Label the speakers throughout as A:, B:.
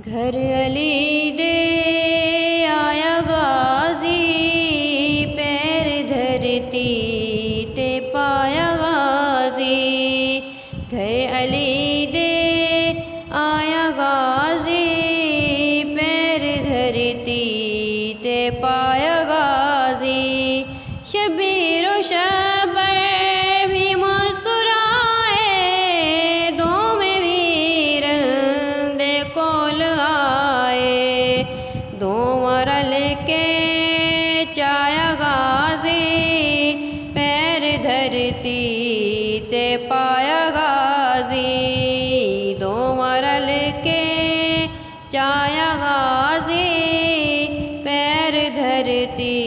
A: घर अली दे आया गाजी, पैर धरती ते पाया गाजी। घर अली दे आया गाजी, पैर धरती ते पाया गाजी। शबीर व शबर भी मुस्कुराए, दोवें वीरन दे कोल आए। दोवां रल के चाया गाजी, पैर धरती ते पाया गाजी। दोवां रल के चाया गाजी, पैर धरती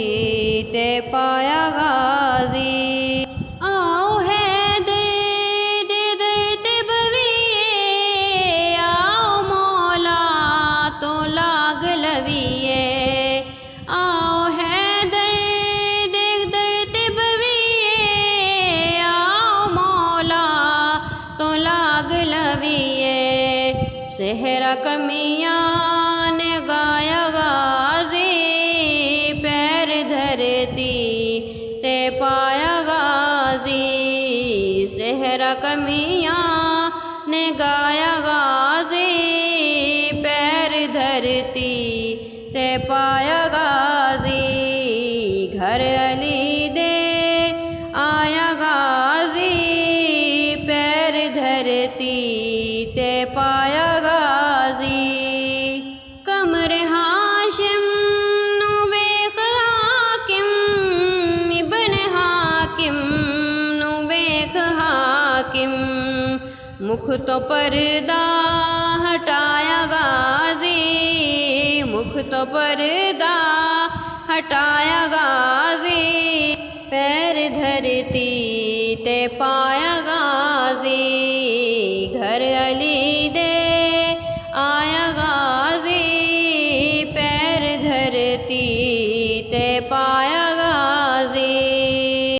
A: ते पाया गाजी। आओ हैदर दे दर ते बविए, आओ मौला तो लाग लविए। आओ हैदर दे दर ते बविए, आओ मौला तो लाग लविए। सेहरा कमियां ने गाया गाजी, पैर धरती ते पाया गाजी। सेहरा कमियां ने गाया गाजी, पैर धरती ते पाया गाजी। घर अली दे आया गाजी, पैर धरती ते पाया गाजी। कमर हाशिम नु वेख हाकिम, इब्न हाकिम नु वेख हाकिम। मुख तो पर्दा हटाया गाजी, मुख तो पर्दा हटाया गाजी। पैर धरती ते पाया गाजी।